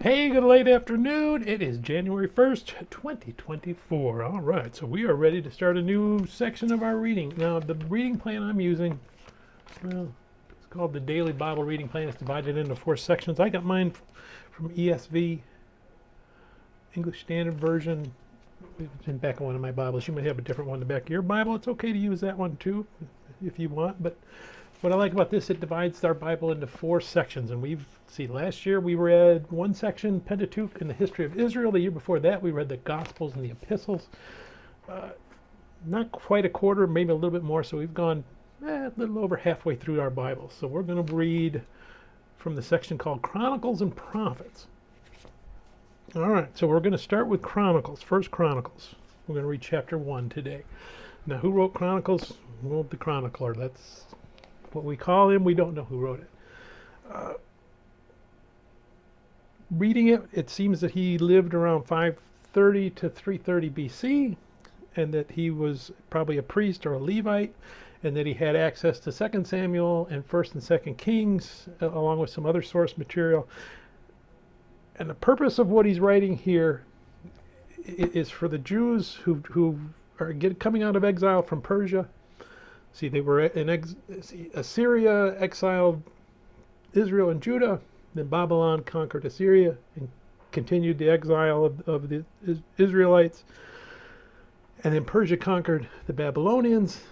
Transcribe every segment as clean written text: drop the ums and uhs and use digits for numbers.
Hey, good late afternoon. It is January 1st, 2024. All right, so we are ready to start a new section of our reading. Now, the reading plan I'm using, well, it's called the Daily Bible Reading Plan. It's divided into 4 sections. I got mine from ESV, English Standard Version. It's in back of one of my Bibles. You might have a different one in the back of your Bible. It's okay to use that one too, if you want, but what I like about this, it divides our Bible into 4 sections, and last year we read one section, Pentateuch, in the history of Israel. The year before that, we read the Gospels and the Epistles. Not quite a quarter, maybe a little bit more, so we've gone a little over halfway through our Bible. So we're going to read from the section called Chronicles and Prophets. All right, so we're going to start with Chronicles, First Chronicles. We're going to read chapter 1 today. Now, who wrote Chronicles? Well, the chronicler. That's what we call him. We don't know who wrote it. Reading it, it seems that he lived around 530 to 330 BC, and that he was probably a priest or a Levite, and that he had access to 2 Samuel and 1st and 2nd Kings, along with some other source material. And the purpose of what he's writing here is for the Jews who are coming out of exile from Persia. See, they were Assyria exiled Israel and Judah, then Babylon conquered Assyria and continued the exile of the Israelites, and then Persia conquered the Babylonians,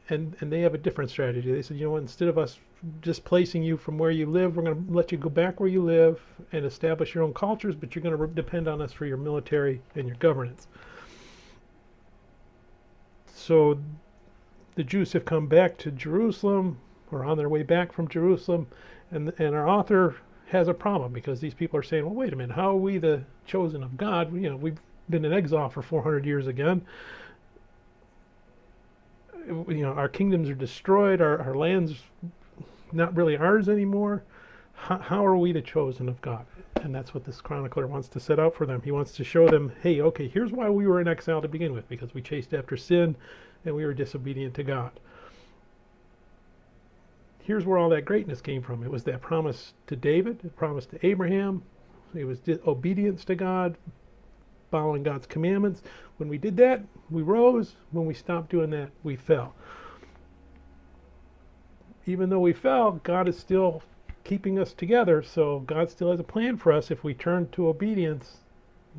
and they have a different strategy. They said, you know what, instead of us displacing you from where you live, we're going to let you go back where you live and establish your own cultures, but you're going to depend on us for your military and your governance. So the Jews have come back to Jerusalem, or on their way back from Jerusalem, and our author has a problem, because these people are saying, well, wait a minute, how are we the chosen of God? You know, we've been in exile for 400 years again. You know, our kingdoms are destroyed, our land's not really ours anymore. How are we the chosen of God? And that's what this chronicler wants to set out for them. He wants to show them, hey, okay, here's why we were in exile to begin with, because we chased after sin and we were disobedient to God. Here's where all that greatness came from. It was that promise to David, the promise to Abraham. It was obedience to God, following God's commandments. When we did that, we rose. When we stopped doing that, we fell. Even though we fell, God is still keeping us together, so God still has a plan for us. If we turn to obedience,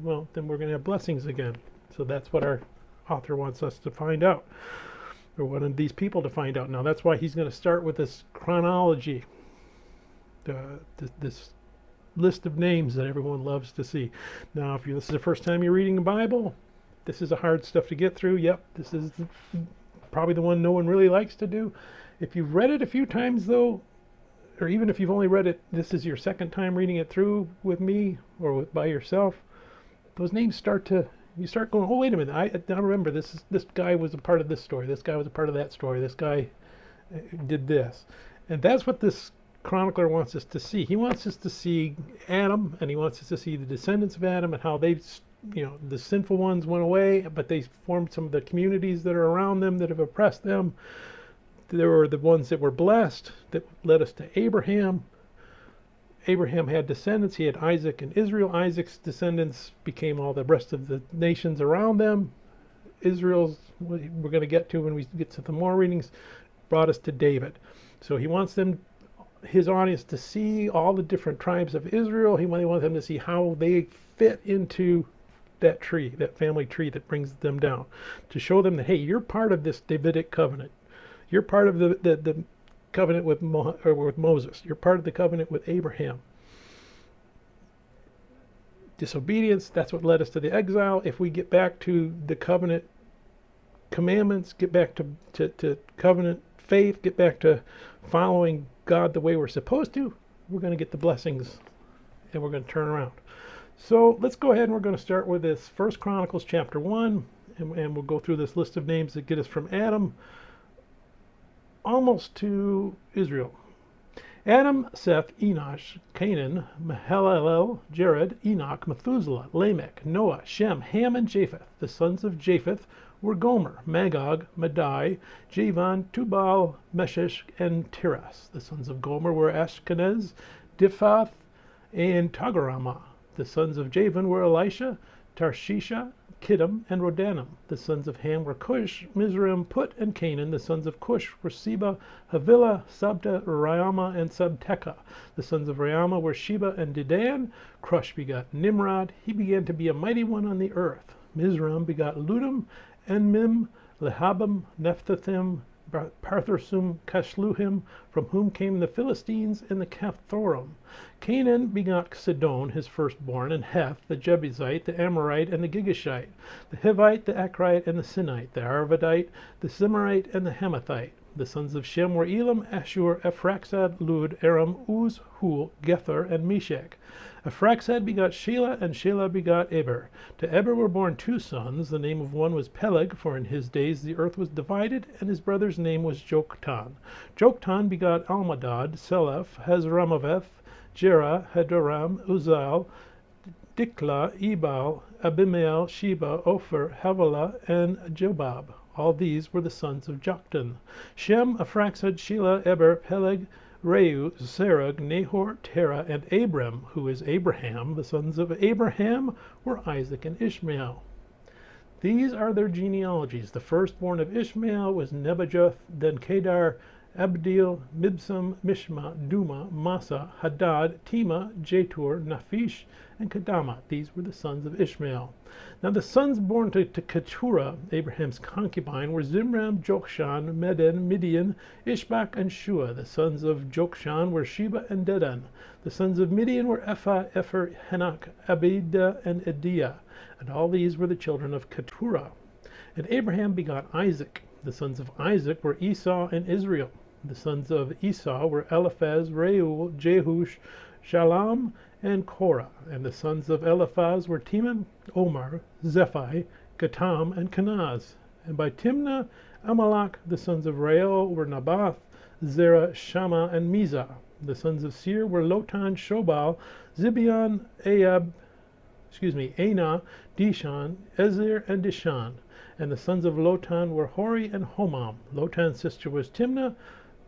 well, then we're going to have blessings again. So that's what our author wants us to find out, or wanted these people to find out. Now, that's why he's going to start with this chronology, this list of names that everyone loves to see. Now, if this is the first time you're reading the Bible, this is a hard stuff to get through. Yep, this is probably the one no one really likes to do. If you've read it a few times, though, or even if you've only read it, this is your second time reading it through with me or by yourself, those names you start going, oh, wait a minute, I remember this guy was a part of this story, this guy was a part of that story, this guy did this. And that's what this chronicler wants us to see. He wants us to see Adam, and he wants us to see the descendants of Adam and how they, you know, the sinful ones went away, but they formed some of the communities that are around them that have oppressed them. There were the ones that were blessed that led us to Abraham. Abraham had descendants. He had Isaac and Israel. Isaac's descendants became all the rest of the nations around them. Israel's, we're going to get to when we get to the more readings, brought us to David. So he wants them, his audience, to see all the different tribes of Israel. He wants them to see how they fit into that tree, that family tree that brings them down, to show them that, hey, you're part of this Davidic covenant. You're part of the covenant with Moses. You're part of the covenant with Abraham. Disobedience, that's what led us to the exile. If we get back to the covenant commandments, get back to covenant faith, get back to following God the way we're supposed to, we're going to get the blessings and we're going to turn around. So let's go ahead and we're going to start with this First Chronicles chapter 1, and we'll go through this list of names that get us from Adam almost to Israel. Adam, Seth, Enosh, Canaan, Mahalalel, Jared, Enoch, Methuselah, Lamech, Noah, Shem, Ham, and Japheth. The sons of Japheth were Gomer, Magog, Madai, Javan, Tubal, Meshesh, and Tiras. The sons of Gomer were Ashkenaz, Diphath, and Togarmah. The sons of Javan were Elisha, Tarshisha, Kittim, and Rodanim. The sons of Ham were Cush, Mizraim, Put, and Canaan. The sons of Cush were Seba, Havilah, Sabta, Raama, and Sabteka. The sons of Raama were Sheba and Dedan. Cush begot Nimrod. He began to be a mighty one on the earth. Mizraim begot Ludim, Enmim, Lehabim, Nephthathim, Parthursum, Kashluhim, from whom came the Philistines and the Caphthorim. Canaan begot Sidon, his firstborn, and Heth, the Jebusite, the Amorite, and the Gigashite, the Hivite, the Achrite, and the Sinite, the Arvadite, the Zimarite, and the Hamathite. The sons of Shem were Elam, Ashur, Ephraxad, Lud, Aram, Uz, Hul, Gether, and Meshech. Ephraxad begot Shelah, and Shelah begot Eber. To Eber were born two sons. The name of one was Peleg, for in his days the earth was divided, and his brother's name was Joktan. Joktan begot Almadad, Seleph, Hazramaveth, Jerah, Hadoram, Uzal, Dikla, Ebal, Abimael, Sheba, Ophir, Havilah, and Jobab. All these were the sons of Joktan. Shem, Ephraxad, Shelah, Eber, Peleg, Reu, Serug, Nahor, Terah, and Abram, who is Abraham. The sons of Abraham were Isaac and Ishmael. These are their genealogies. The firstborn of Ishmael was Nebajoth, then Kedar, Abdil, Mibsam, Mishma, Duma, Massa, Hadad, Tema, Jetur, Naphish, and Kedama. These were the sons of Ishmael. Now the sons born to Keturah, Abraham's concubine, were Zimram, Jokshan, Medan, Midian, Ishbak, and Shua. The sons of Jokshan were Sheba and Dedan. The sons of Midian were Ephah, Epher, Henak, Abida, and Ediah. And all these were the children of Keturah. And Abraham begot Isaac. The sons of Isaac were Esau and Israel. The sons of Esau were Eliphaz, Reuel, Jehush, Shalom, and Korah. And the sons of Eliphaz were Teman, Omar, Zephi, Gatam, and Kenaz. And by Timnah, Amalek. The sons of Reuel were Nabath, Zerah, Shammah, and Mizah. The sons of Seir were Lotan, Shobal, Zibeon, Anah, Dishan, Ezer, and Dishan. And the sons of Lotan were Hori and Homam. Lotan's sister was Timnah.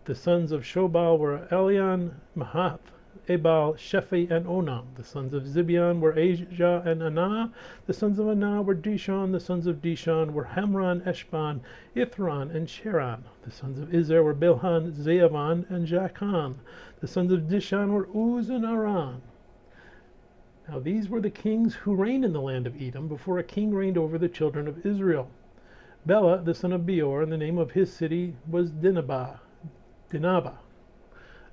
The sons of Shobal were Elian, Mahath, Ebal, Shephi, and Onam. The sons of Zibeon were Ajah and Anah. The sons of Anah were Dishon. The sons of Dishon were Hamran, Eshban, Ithran, and Cheran. The sons of Izer were Bilhan, Zeavan, and Jachan. The sons of Dishan were Uz and Aran. Now these were the kings who reigned in the land of Edom before a king reigned over the children of Israel. Bela, the son of Beor, and the name of his city was Dinabah.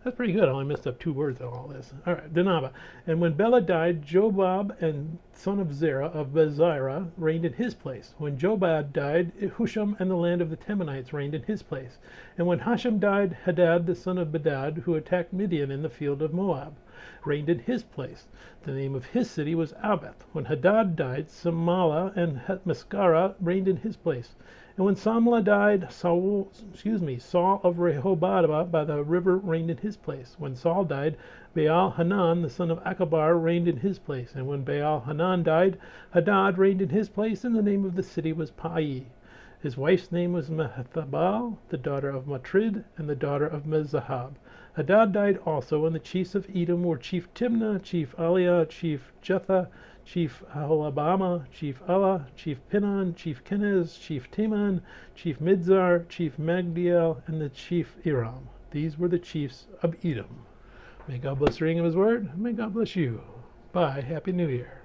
That's pretty good. I only messed up 2 words on all this. All right, Dinabah. And when Bela died, Jobab, and son of Zerah of Bezirah, reigned in his place. When Jobab died, Husham and the land of the Temanites reigned in his place. And when Husham died, Hadad, the son of Bedad, who attacked Midian in the field of Moab, reigned in his place. The name of his city was Abeth. When Hadad died, Samalah and Mascara reigned in his place. And when Samlah died, Saul of Rehoboth by the river reigned in his place. When Saul died, Baal Hanan, the son of Akabar, reigned in his place. And when Baal Hanan died, Hadad reigned in his place, and the name of the city was Pai. His wife's name was Mehethabal, the daughter of Matrid, and the daughter of Mezahab. Hadad died also, and the chiefs of Edom were Chief Timnah, Chief Aliah, Chief Jetha, Chief Aholabama, Chief Allah, Chief Pinon, Chief Kenez, Chief Teman, Chief Midzar, Chief Magdiel, and the Chief Iram. These were the chiefs of Edom. May God bless the reading of His Word. May God bless you. Bye. Happy New Year.